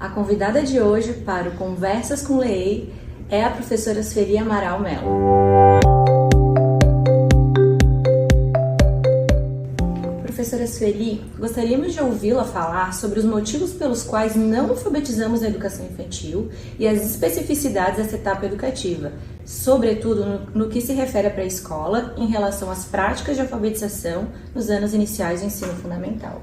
A convidada de hoje para o Conversas com Leei é a professora Sueli Amaral Mello. Professora Sueli, gostaríamos de ouvi-la falar sobre os motivos pelos quais não alfabetizamos na educação infantil e as especificidades dessa etapa educativa, sobretudo no que se refere à pré-escola em relação às práticas de alfabetização nos anos iniciais do ensino fundamental.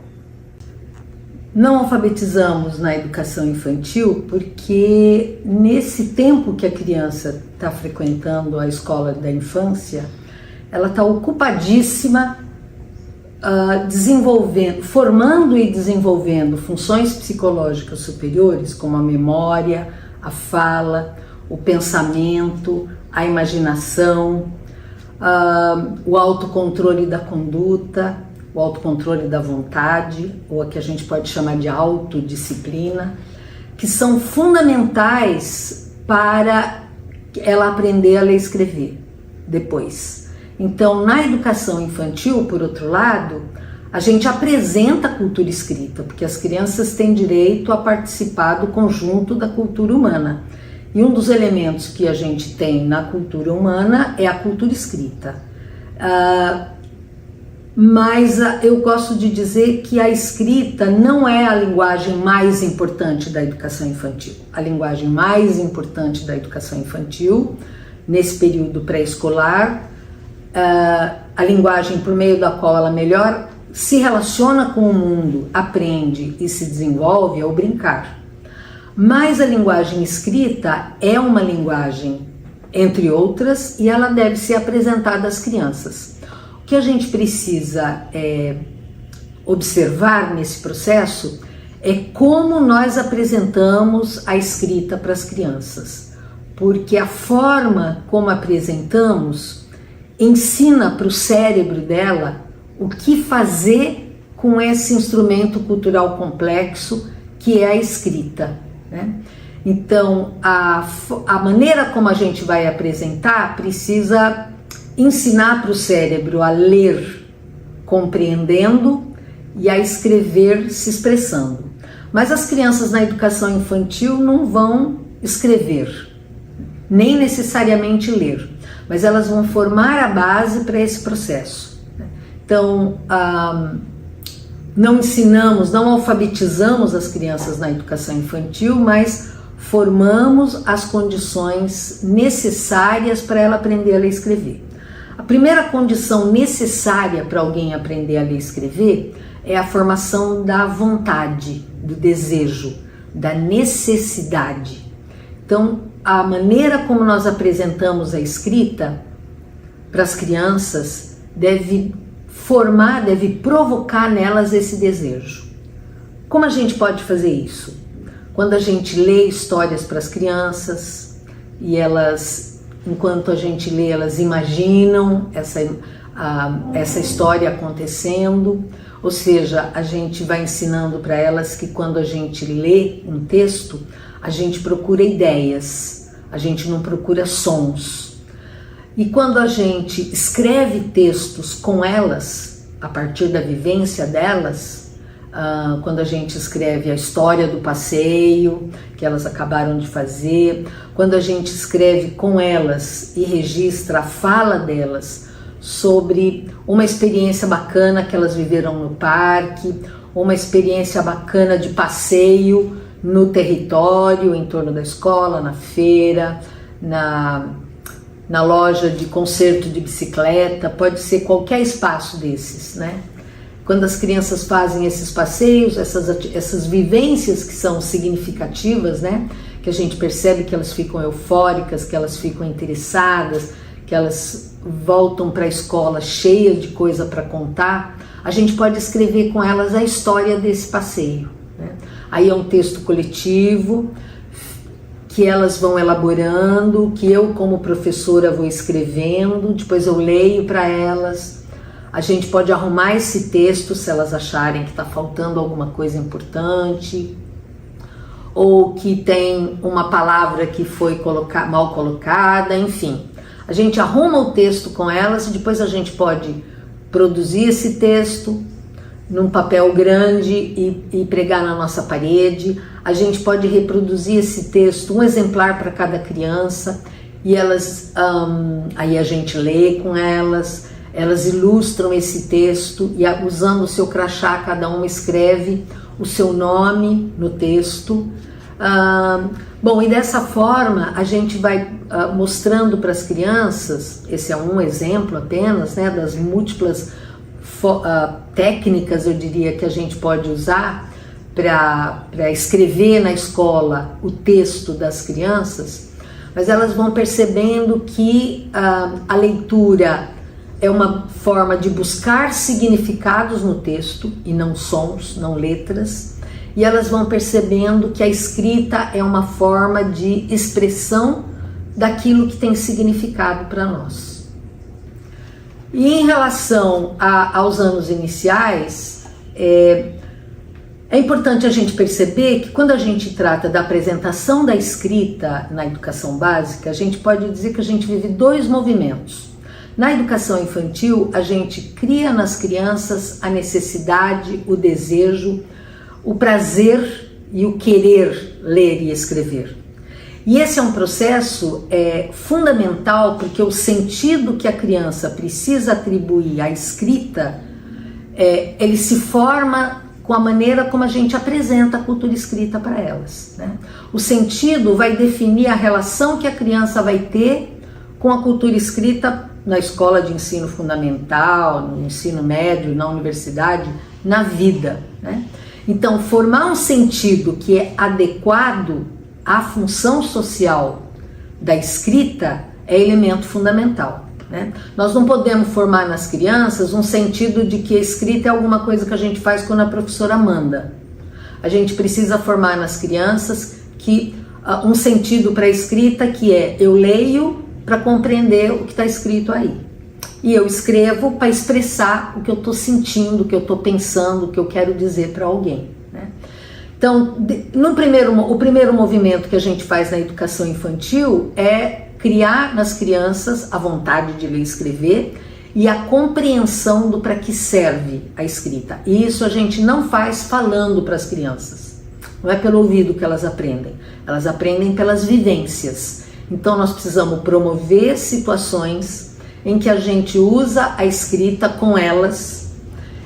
Não alfabetizamos na educação infantil porque nesse tempo que a criança está frequentando a escola da infância, ela está ocupadíssima formando e desenvolvendo funções psicológicas superiores, como a memória, a fala, o pensamento, a imaginação, o autocontrole da conduta, o autocontrole da vontade, ou a que a gente pode chamar de autodisciplina, que são fundamentais para ela aprender a ler e escrever depois. Então, na educação infantil, por outro lado, a gente apresenta a cultura escrita, porque as crianças têm direito a participar do conjunto da cultura humana. E um dos elementos que a gente tem na cultura humana é a cultura escrita. Mas eu gosto de dizer que a escrita não é a linguagem mais importante da educação infantil. A linguagem mais importante da educação infantil, nesse período pré-escolar, a linguagem por meio da qual ela melhor se relaciona com o mundo, aprende e se desenvolve é o brincar. Mas a linguagem escrita é uma linguagem, entre outras, e ela deve ser apresentada às crianças. O que a gente precisa observar nesse processo é como nós apresentamos a escrita para as crianças, porque a forma como apresentamos ensina para o cérebro dela o que fazer com esse instrumento cultural complexo que é a escrita, né? Então, a maneira como a gente vai apresentar precisa ensinar para o cérebro a ler compreendendo e a escrever se expressando. Mas as crianças na educação infantil não vão escrever, nem necessariamente ler, mas elas vão formar a base para esse processo. Então, não alfabetizamos as crianças na educação infantil, mas formamos as condições necessárias para ela aprender a ler e escrever. A primeira condição necessária para alguém aprender a ler e escrever é a formação da vontade, do desejo, da necessidade. Então, a maneira como nós apresentamos a escrita para as crianças deve provocar nelas esse desejo. Como a gente pode fazer isso? Quando a gente lê histórias para as crianças e elas, enquanto a gente lê, elas imaginam essa história acontecendo, ou seja, a gente vai ensinando para elas que quando a gente lê um texto, a gente procura ideias, a gente não procura sons. E quando a gente escreve textos com elas, a partir da vivência delas, quando a gente escreve a história do passeio que elas acabaram de fazer, quando a gente escreve com elas e registra a fala delas sobre uma experiência bacana que elas viveram no parque, uma experiência bacana de passeio no território, em torno da escola, na feira, na loja de conserto de bicicleta, pode ser qualquer espaço desses, né? Quando as crianças fazem esses passeios, essas vivências que são significativas, né? Que a gente percebe que elas ficam eufóricas, que elas ficam interessadas, que elas voltam para a escola cheias de coisa para contar, a gente pode escrever com elas a história desse passeio, né? Aí é um texto coletivo que elas vão elaborando, que eu como professora vou escrevendo, depois eu leio para elas. A gente pode arrumar esse texto se elas acharem que está faltando alguma coisa importante, ou que tem uma palavra que foi mal colocada, enfim. A gente arruma o texto com elas e depois a gente pode produzir esse texto, num papel grande e pregar na nossa parede. A gente pode reproduzir esse texto, um exemplar para cada criança, e elas, aí a gente lê com elas, elas ilustram esse texto e usando o seu crachá, cada uma escreve o seu nome no texto. Bom, e dessa forma a gente vai mostrando para as crianças, esse é um exemplo apenas, né, das múltiplas técnicas, eu diria, que a gente pode usar para escrever na escola o texto das crianças, mas elas vão percebendo que a leitura é uma forma de buscar significados no texto e não sons, não letras, e elas vão percebendo que a escrita é uma forma de expressão daquilo que tem significado para nós. E em relação aos anos iniciais, é importante a gente perceber que quando a gente trata da apresentação da escrita na educação básica, a gente pode dizer que a gente vive dois movimentos. Na educação infantil, a gente cria nas crianças a necessidade, o desejo, o prazer e o querer ler e escrever. E esse é um processo fundamental, porque o sentido que a criança precisa atribuir à escrita, ele se forma com a maneira como a gente apresenta a cultura escrita para elas, né? O sentido vai definir a relação que a criança vai ter com a cultura escrita na escola de ensino fundamental, no ensino médio, na universidade, na vida, né? Então, formar um sentido que é adequado à função social da escrita é elemento fundamental, né? Nós não podemos formar nas crianças um sentido de que a escrita é alguma coisa que a gente faz quando a professora manda. A gente precisa formar nas crianças um sentido para a escrita que é: eu leio para compreender o que está escrito aí, e eu escrevo para expressar o que eu estou sentindo, o que eu estou pensando, o que eu quero dizer para alguém, né? Então, o primeiro movimento que a gente faz na educação infantil é criar nas crianças a vontade de ler e escrever e a compreensão do para que serve a escrita. E isso a gente não faz falando para as crianças. Não é pelo ouvido que elas aprendem pelas vivências. Então nós precisamos promover situações em que a gente usa a escrita com elas,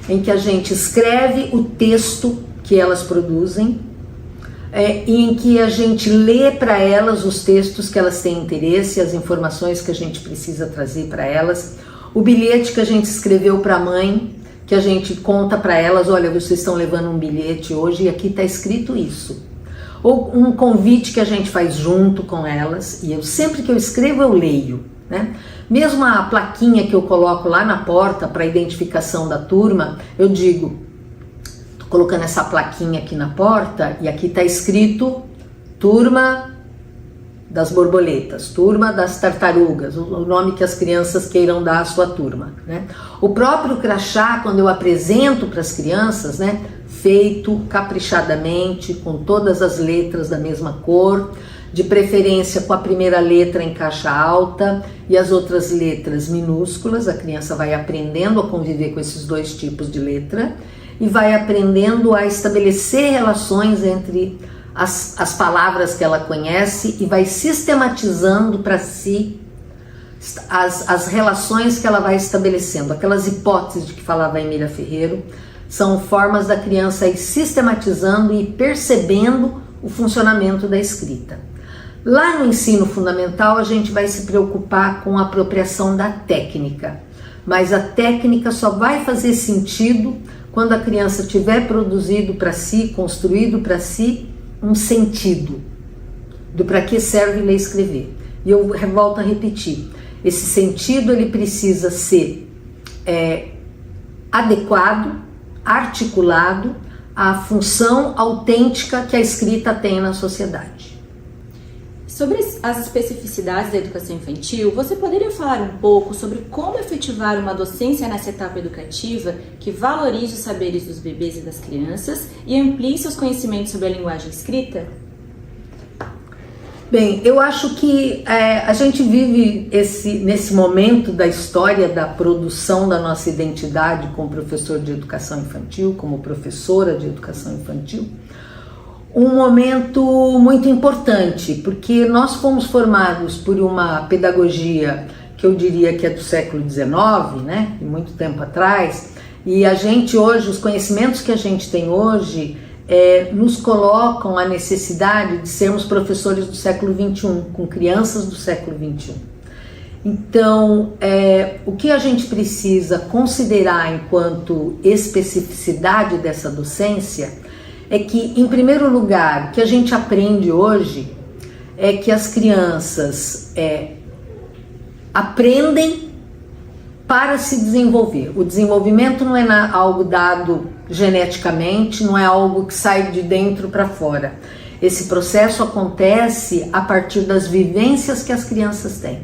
em que a gente escreve o texto que elas produzem, e em que a gente lê para elas os textos que elas têm interesse, as informações que a gente precisa trazer para elas, o bilhete que a gente escreveu para a mãe, que a gente conta para elas: olha, vocês estão levando um bilhete hoje e aqui está escrito isso. Ou um convite que a gente faz junto com elas, e sempre que eu escrevo eu leio, né? Mesmo a plaquinha que eu coloco lá na porta para identificação da turma, eu digo, tô colocando essa plaquinha aqui na porta e aqui está escrito turma das borboletas, turma das tartarugas, o nome que as crianças queiram dar à sua turma, né? O próprio crachá, quando eu apresento para as crianças, né, feito caprichadamente, com todas as letras da mesma cor, de preferência com a primeira letra em caixa alta e as outras letras minúsculas. A criança vai aprendendo a conviver com esses dois tipos de letra e vai aprendendo a estabelecer relações entre as palavras que ela conhece e vai sistematizando para si as relações que ela vai estabelecendo. Aquelas hipóteses de que falava a Emília Ferreiro são formas da criança ir sistematizando e percebendo o funcionamento da escrita. Lá no ensino fundamental a gente vai se preocupar com a apropriação da técnica, mas a técnica só vai fazer sentido quando a criança tiver produzido para si, construído para si um sentido do para que serve ler e escrever. E eu volto a repetir, esse sentido ele precisa ser adequado, articulado à função autêntica que a escrita tem na sociedade. Sobre as especificidades da educação infantil, você poderia falar um pouco sobre como efetivar uma docência nessa etapa educativa que valorize os saberes dos bebês e das crianças e amplie seus conhecimentos sobre a linguagem escrita? Bem, eu acho que a gente vive nesse momento da história da produção da nossa identidade como professor de educação infantil, como professora de educação infantil, um momento muito importante, porque nós fomos formados por uma pedagogia que eu diria que é do século XIX, né, de muito tempo atrás, e a gente hoje, os conhecimentos que a gente tem hoje, nos colocam a necessidade de sermos professores do século XXI, com crianças do século XXI. Então, o que a gente precisa considerar enquanto especificidade dessa docência é que, em primeiro lugar, o que a gente aprende hoje é que as crianças aprendem para se desenvolver. O desenvolvimento não é algo dado geneticamente, não é algo que sai de dentro para fora. Esse processo acontece a partir das vivências que as crianças têm.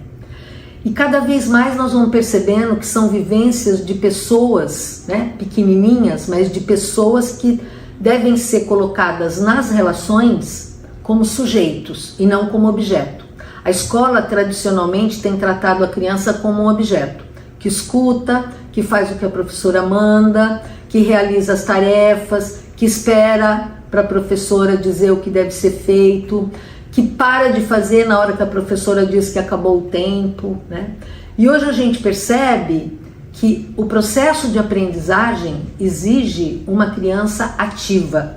E cada vez mais nós vamos percebendo que são vivências de pessoas, né, pequenininhas, mas de pessoas que devem ser colocadas nas relações como sujeitos e não como objeto. A escola tradicionalmente tem tratado a criança como um objeto, que escuta, que faz o que a professora manda, que realiza as tarefas, que espera para a professora dizer o que deve ser feito, que para de fazer na hora que a professora diz que acabou o tempo, né? E hoje a gente percebe que o processo de aprendizagem exige uma criança ativa,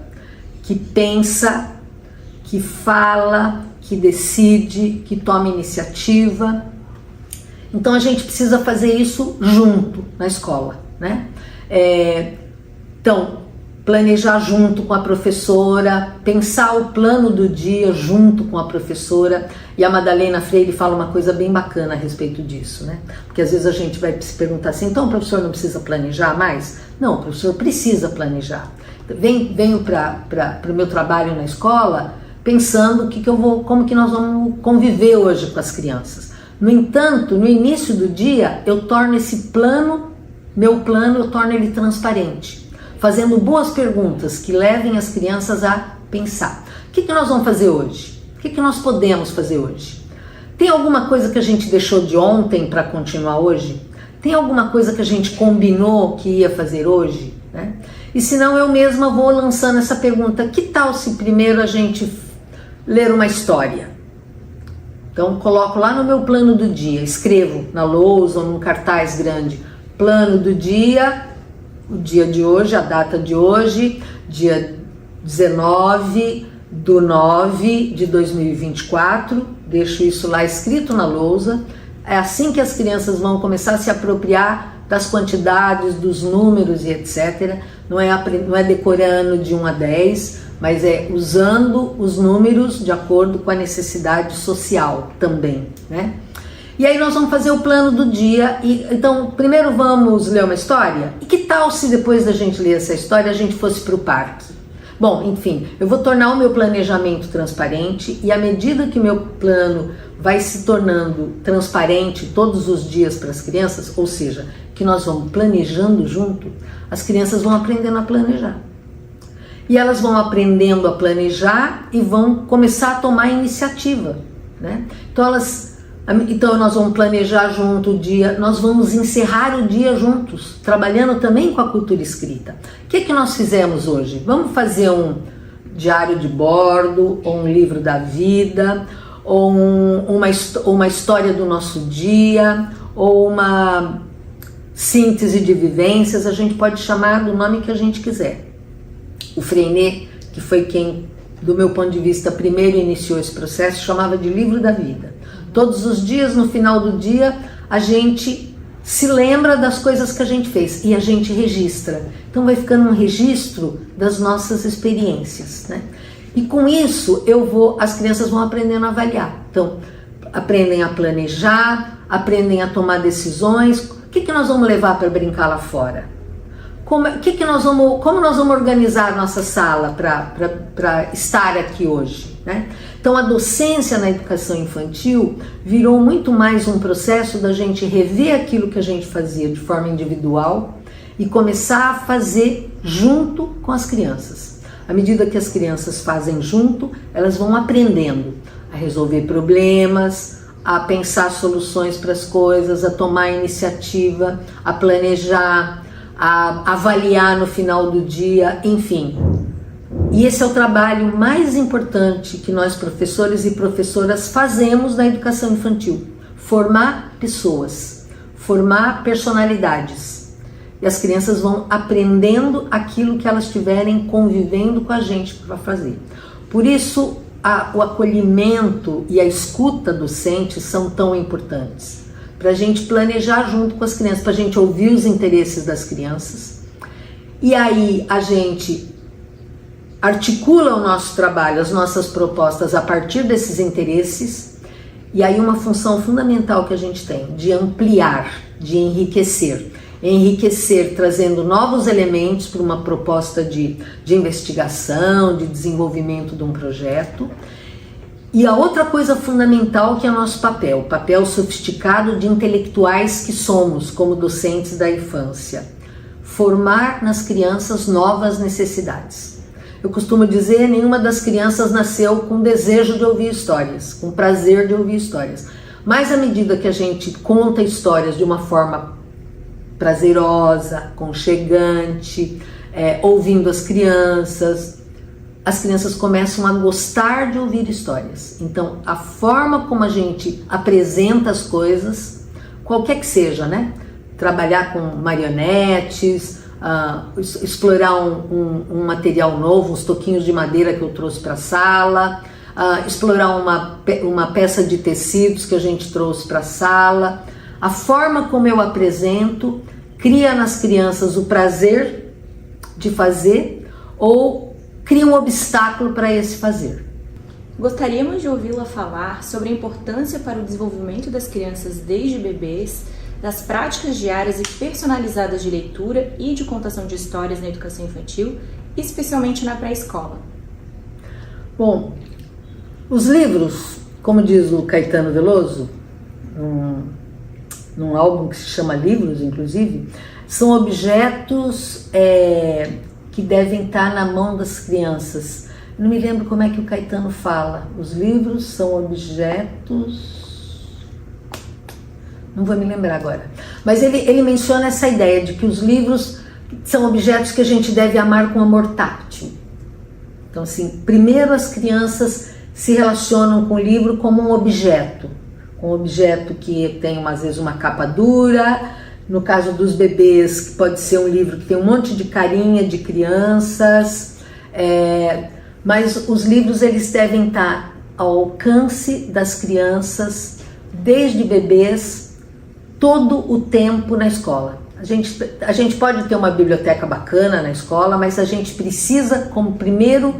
que pensa, que fala, que decide, que toma iniciativa. Então a gente precisa fazer isso junto na escola, né? Então, planejar junto com a professora, pensar o plano do dia junto com a professora. E a Madalena Freire fala uma coisa bem bacana a respeito disso, né? Porque às vezes a gente vai se perguntar assim, então o professor não precisa planejar mais? Não, o professor precisa planejar. Venho para o meu trabalho na escola pensando como que nós vamos conviver hoje com as crianças. No entanto, no início do dia, eu torno esse plano, meu plano, eu torno ele transparente, fazendo boas perguntas que levem as crianças a pensar. O que nós vamos fazer hoje? O que nós podemos fazer hoje? Tem alguma coisa que a gente deixou de ontem para continuar hoje? Tem alguma coisa que a gente combinou que ia fazer hoje? Né? E se não, eu mesma vou lançando essa pergunta. Que tal se primeiro a gente ler uma história? Então, coloco lá no meu plano do dia, escrevo na lousa ou num cartaz grande, plano do dia, o dia de hoje, a data de hoje, dia 19/9/2024, deixo isso lá escrito na lousa. É assim que as crianças vão começar a se apropriar das quantidades, dos números e etc. Não é decorando de 1 a 10, mas é usando os números de acordo com a necessidade social também, né? E aí nós vamos fazer o plano do dia. Então, primeiro vamos ler uma história? E que tal se depois da gente ler essa história a gente fosse para o parque? Bom, enfim, eu vou tornar o meu planejamento transparente e à medida que o meu plano vai se tornando transparente todos os dias para as crianças, ou seja, que nós vamos planejando junto, as crianças vão aprendendo a planejar. E elas vão aprendendo a planejar e vão começar a tomar iniciativa, né? Então nós vamos planejar junto o dia, nós vamos encerrar o dia juntos, trabalhando também com a cultura escrita. O que nós fizemos hoje? Vamos fazer um diário de bordo, ou um livro da vida, ou uma história do nosso dia, ou uma síntese de vivências, a gente pode chamar do nome que a gente quiser. O Freinet, que foi quem, do meu ponto de vista, primeiro iniciou esse processo, chamava de livro da vida. Todos os dias, no final do dia, a gente se lembra das coisas que a gente fez e a gente registra. Então vai ficando um registro das nossas experiências, né? E com isso as crianças vão aprendendo a avaliar. Então, aprendem a planejar, aprendem a tomar decisões. O que nós vamos levar para brincar lá fora? Como nós vamos organizar a nossa sala para estar aqui hoje, né? Então a docência na educação infantil virou muito mais um processo da gente rever aquilo que a gente fazia de forma individual e começar a fazer junto com as crianças. À medida que as crianças fazem junto, elas vão aprendendo. a resolver problemas, a pensar soluções para as coisas, a tomar iniciativa, a planejar, a avaliar no final do dia, enfim. E esse é o trabalho mais importante que nós, professores e professoras, fazemos na educação infantil: formar pessoas, formar personalidades. E as crianças vão aprendendo aquilo que elas estiverem convivendo com a gente para fazer. Por isso, o acolhimento e a escuta docente são tão importantes. Para a gente planejar junto com as crianças, para a gente ouvir os interesses das crianças. E aí a gente articula o nosso trabalho, as nossas propostas a partir desses interesses. E aí uma função fundamental que a gente tem de ampliar, de enriquecer. Enriquecer trazendo novos elementos para uma proposta de investigação, de desenvolvimento de um projeto. E a outra coisa fundamental que é o nosso papel, papel sofisticado de intelectuais que somos como docentes da infância: formar nas crianças novas necessidades. Eu costumo dizer, nenhuma das crianças nasceu com desejo de ouvir histórias, com prazer de ouvir histórias. Mas à medida que a gente conta histórias de uma forma prazerosa, aconchegante, ouvindo as crianças começam a gostar de ouvir histórias. Então, a forma como a gente apresenta as coisas, qualquer que seja, né? Trabalhar com marionetes, explorar um material novo, uns toquinhos de madeira que eu trouxe para a sala, explorar uma peça de tecidos que a gente trouxe para a sala. A forma como eu apresento cria nas crianças o prazer de fazer ou cria um obstáculo para esse fazer. Gostaríamos de ouvi-la falar sobre a importância para o desenvolvimento das crianças desde bebês, das práticas diárias e personalizadas de leitura e de contação de histórias na educação infantil, especialmente na pré-escola. Bom, os livros, como diz o Caetano Veloso, num álbum que se chama Livros, inclusive, são objetos que devem estar na mão das crianças. Não me lembro como é que o Caetano fala. Os livros são objetos... Não vou me lembrar agora. Mas ele menciona essa ideia de que os livros são objetos que a gente deve amar com amor táctil. Então, assim, primeiro as crianças se relacionam com o livro como um objeto que tem às vezes uma capa dura. No caso dos bebês, que pode ser um livro que tem um monte de carinha de crianças, mas os livros eles devem estar ao alcance das crianças desde bebês, todo o tempo na escola. A gente pode ter uma biblioteca bacana na escola, mas a gente precisa, como primeiro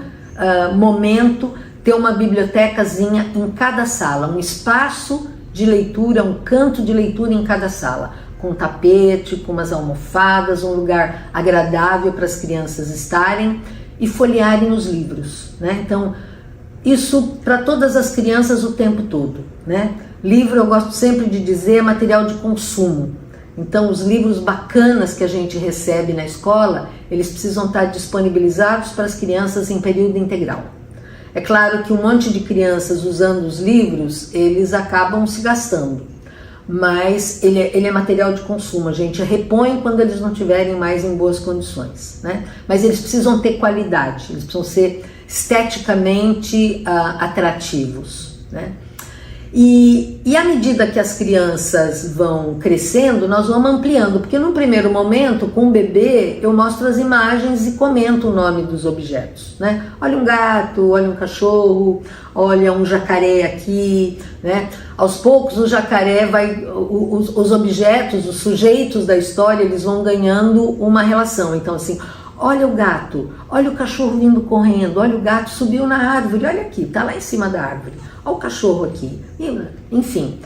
momento, ter uma bibliotecazinha em cada sala, um espaço de leitura, um canto de leitura em cada sala, com tapete, com umas almofadas, um lugar agradável para as crianças estarem e folhearem os livros, né? Então, isso para todas as crianças o tempo todo, né? Livro, eu gosto sempre de dizer, é material de consumo. Então, os livros bacanas que a gente recebe na escola, eles precisam estar disponibilizados para as crianças em período integral. É claro que um monte de crianças usando os livros, eles acabam se gastando, mas ele é material de consumo, a gente repõe quando eles não estiverem mais em boas condições, né? Mas eles precisam ter qualidade, eles precisam ser esteticamente atrativos, né? E à medida que as crianças vão crescendo, nós vamos ampliando, porque no primeiro momento, com o bebê, eu mostro as imagens e comento o nome dos objetos, né? Olha um gato, olha um cachorro, olha um jacaré aqui, né? Aos poucos o jacaré os objetos, os sujeitos da história, eles vão ganhando uma relação. Então assim, olha o gato, olha o cachorro vindo correndo, olha o gato subiu na árvore, olha aqui, tá lá em cima da árvore. Olha o cachorro aqui, enfim,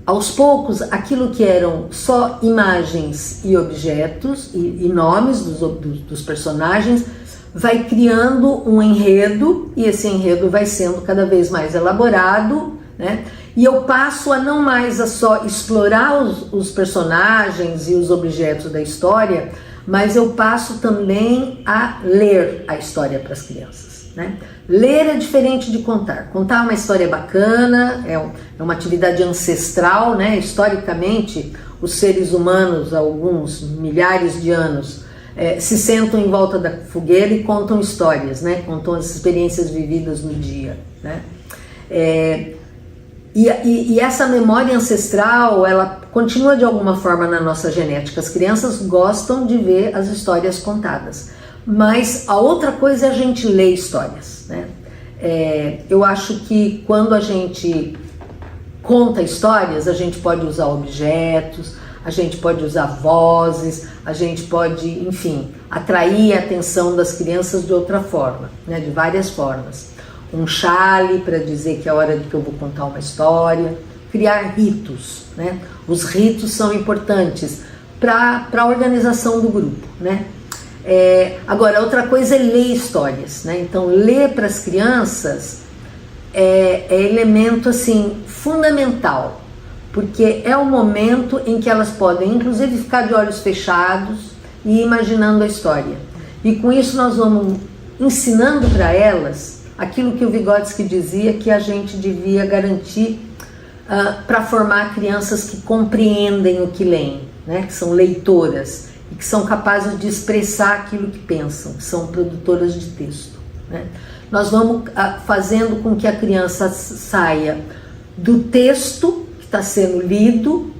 aos poucos aquilo que eram só imagens e objetos e nomes dos personagens vai criando um enredo e esse enredo vai sendo cada vez mais elaborado, né? E eu passo a não mais a só explorar os personagens e os objetos da história, mas eu passo também a ler a história para as crianças. né? Ler é diferente de contar. Contar uma história bacana, é uma atividade ancestral, né? Historicamente, os seres humanos, há alguns milhares de anos, se sentam em volta da fogueira e contam histórias, né? Contam as experiências vividas no dia, né? E essa memória ancestral, ela continua de alguma forma na nossa genética. As crianças gostam de ver as histórias contadas. Mas a outra coisa é a gente ler histórias, né? Eu acho que quando a gente conta histórias, a gente pode usar objetos, a gente pode usar vozes, a gente pode, enfim, atrair a atenção das crianças de outra forma, né? De várias formas. Um chale para dizer que é hora de que eu vou contar uma história, criar ritos, né? Os ritos são importantes para a organização do grupo, né? Agora, outra coisa é ler histórias, né? Então, ler para as crianças é elemento assim fundamental, porque é o momento em que elas podem, inclusive, ficar de olhos fechados e imaginando a história. E com isso nós vamos ensinando para elas aquilo que o Vygotsky dizia que a gente devia garantir para formar crianças que compreendem o que leem, né? Que são leitoras e que são capazes de expressar aquilo que pensam, que são produtoras de texto, né? Nós vamos fazendo com que a criança saia do texto que está sendo lido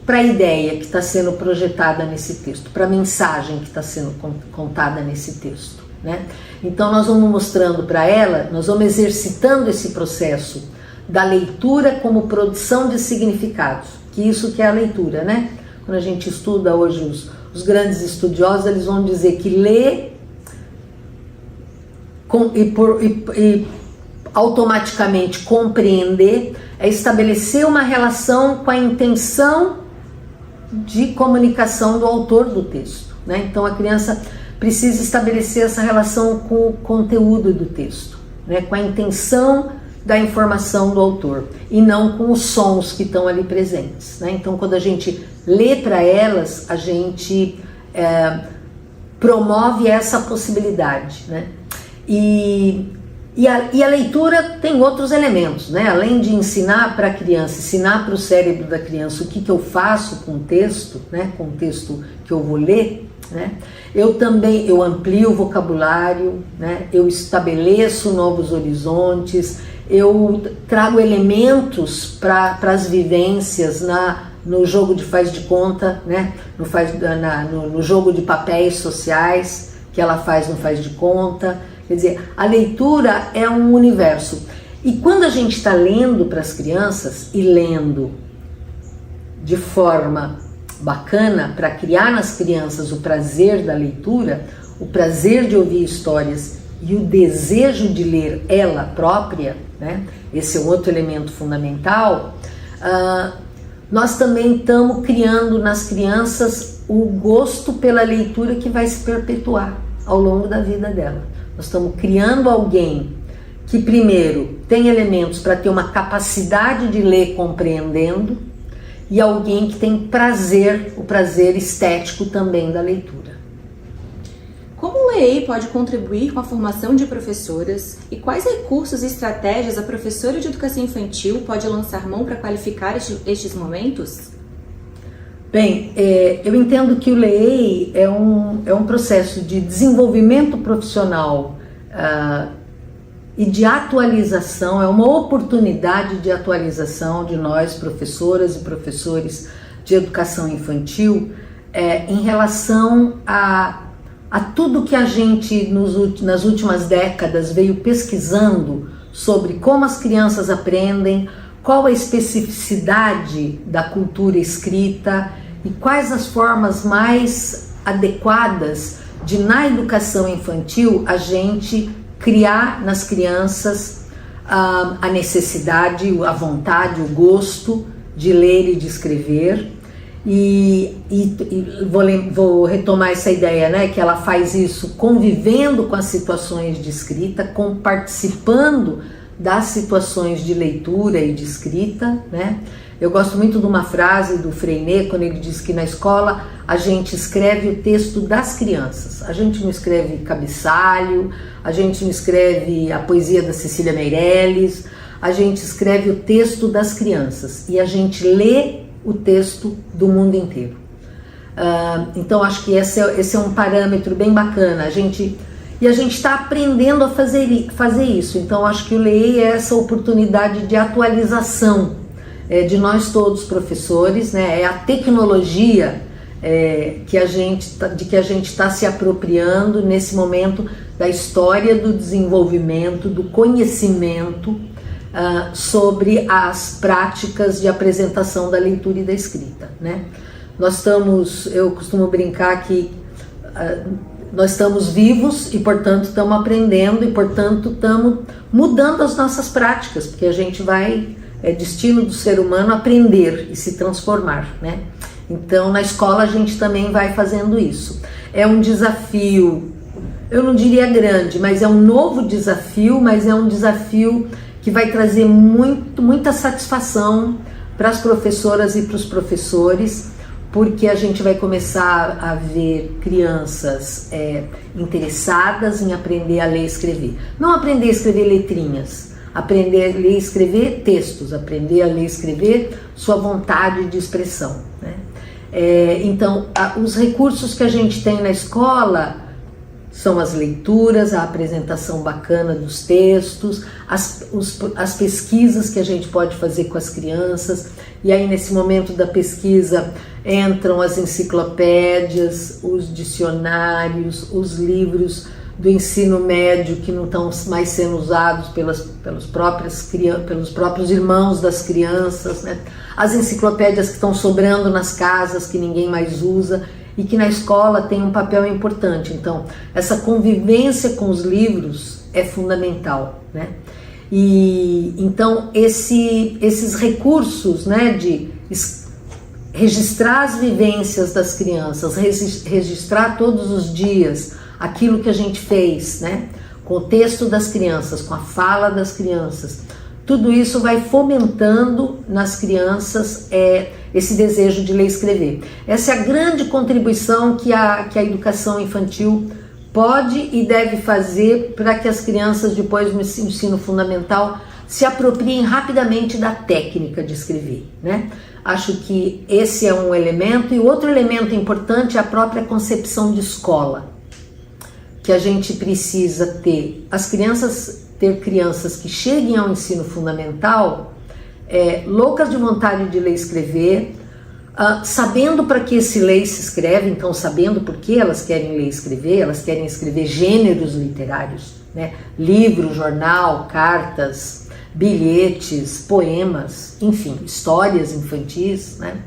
para a ideia que está sendo projetada nesse texto, para a mensagem que está sendo contada nesse texto, né? Então nós vamos mostrando para ela, nós vamos exercitando esse processo da leitura como produção de significados, que isso que é a leitura, né? Quando a gente estuda hoje os grandes estudiosos, eles vão dizer que ler e automaticamente compreender é estabelecer uma relação com a intenção de comunicação do autor do texto, né? Então a criança precisa estabelecer essa relação com o conteúdo do texto, né? Com a intenção da informação do autor e não com os sons que estão ali presentes, né? Então quando a gente lê para elas, a gente promove essa possibilidade, né? E a leitura tem outros elementos, né? Além de ensinar para a criança, ensinar para o cérebro da criança o que eu faço com o texto, né? Com o texto que eu vou ler, né? Eu amplio o vocabulário, né? Eu estabeleço novos horizontes, eu trago elementos para as vivências no jogo de faz de conta, né? No jogo de papéis sociais que ela faz no faz de conta. Quer dizer, a leitura é um universo. E quando a gente está lendo para as crianças e lendo de forma bacana para criar nas crianças o prazer da leitura, o prazer de ouvir histórias e o desejo de ler ela própria, né? Esse é um outro elemento fundamental. Nós também estamos criando nas crianças o gosto pela leitura que vai se perpetuar ao longo da vida dela. Nós estamos criando alguém que, primeiro, tem elementos para ter uma capacidade de ler compreendendo e alguém que tem prazer, o prazer estético também da leitura. Como o EEI pode contribuir com a formação de professoras e quais recursos e estratégias a professora de educação infantil pode lançar mão para qualificar estes momentos? Bem, eu entendo que o LEEI é um processo de desenvolvimento profissional e de atualização, é uma oportunidade de atualização de nós, professoras e professores de educação infantil, em relação a tudo que a gente nas últimas décadas veio pesquisando sobre como as crianças aprendem, qual a especificidade da cultura escrita e quais as formas mais adequadas de, na educação infantil, a gente criar nas crianças a necessidade, a vontade, o gosto de ler e de escrever. E vou retomar essa ideia, né, que ela faz isso convivendo com as situações de escrita, participando das situações de leitura e de escrita, né, Eu gosto muito de uma frase do Freinet, quando ele diz que na escola a gente escreve o texto das crianças. A gente não escreve cabeçalho, a gente não escreve a poesia da Cecília Meirelles, a gente escreve o texto das crianças e a gente lê o texto do mundo inteiro. Então acho que esse é um parâmetro bem bacana. A gente está aprendendo a fazer isso. Então acho que o LEI é essa oportunidade de atualização de nós todos professores, né? É a tecnologia que a gente está se apropriando nesse momento da história do desenvolvimento, do conhecimento sobre as práticas de apresentação da leitura e da escrita, né? Eu costumo brincar que nós estamos vivos e, portanto, estamos aprendendo e, portanto, estamos mudando as nossas práticas, porque a gente é destino do ser humano aprender e se transformar, né? Então, na escola a gente também vai fazendo isso. É um desafio, eu não diria grande, mas é um novo desafio, mas é um desafio que vai trazer muita satisfação para as professoras e para os professores, porque a gente vai começar a ver crianças interessadas em aprender a ler e escrever. Não aprender a escrever letrinhas, aprender a ler e escrever textos, aprender a ler e escrever sua vontade de expressão, né? Então, os recursos que a gente tem na escola são as leituras, a apresentação bacana dos textos, as pesquisas que a gente pode fazer com as crianças. E aí, nesse momento da pesquisa, entram as enciclopédias, os dicionários, os livros do ensino médio que não estão mais sendo usados pelos próprios irmãos das crianças, né? As enciclopédias que estão sobrando nas casas, que ninguém mais usa, e que na escola tem um papel importante. Então, essa convivência com os livros é fundamental, né? E então esses recursos, né, de registrar as vivências das crianças, registrar todos os dias aquilo que a gente fez, né, com o texto das crianças, com a fala das crianças, tudo isso vai fomentando nas crianças esse desejo de ler e escrever. Essa é a grande contribuição que a educação infantil pode e deve fazer para que as crianças, depois do ensino fundamental, se apropriem rapidamente da técnica de escrever, né? Acho que esse é um elemento. E outro elemento importante é a própria concepção de escola, que a gente precisa ter. Ter crianças que cheguem ao ensino fundamental loucas de vontade de ler e escrever, sabendo para que se lê e se escreve, então sabendo por que elas querem ler e escrever. Elas querem escrever gêneros literários, né? Livro, jornal, cartas, bilhetes, poemas, enfim, histórias infantis, né?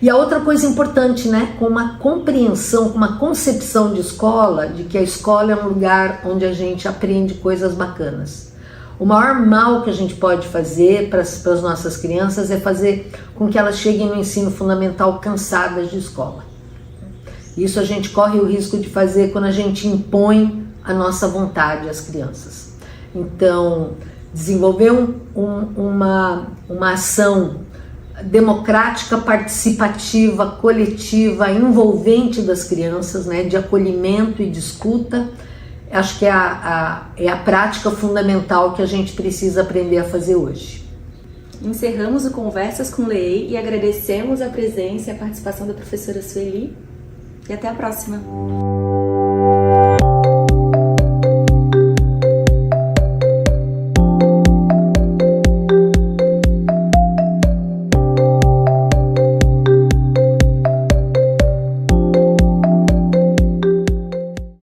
E a outra coisa importante, né, com uma compreensão, com uma concepção de escola, de que a escola é um lugar onde a gente aprende coisas bacanas. O maior mal que a gente pode fazer para as nossas crianças é fazer com que elas cheguem no ensino fundamental cansadas de escola. Isso a gente corre o risco de fazer quando a gente impõe a nossa vontade às crianças. Então, desenvolver uma ação democrática, participativa, coletiva, envolvente das crianças, né, de acolhimento e de escuta, acho que é a prática fundamental que a gente precisa aprender a fazer hoje. Encerramos o Conversas com Leei e agradecemos a presença e a participação da professora Sueli. E até a próxima!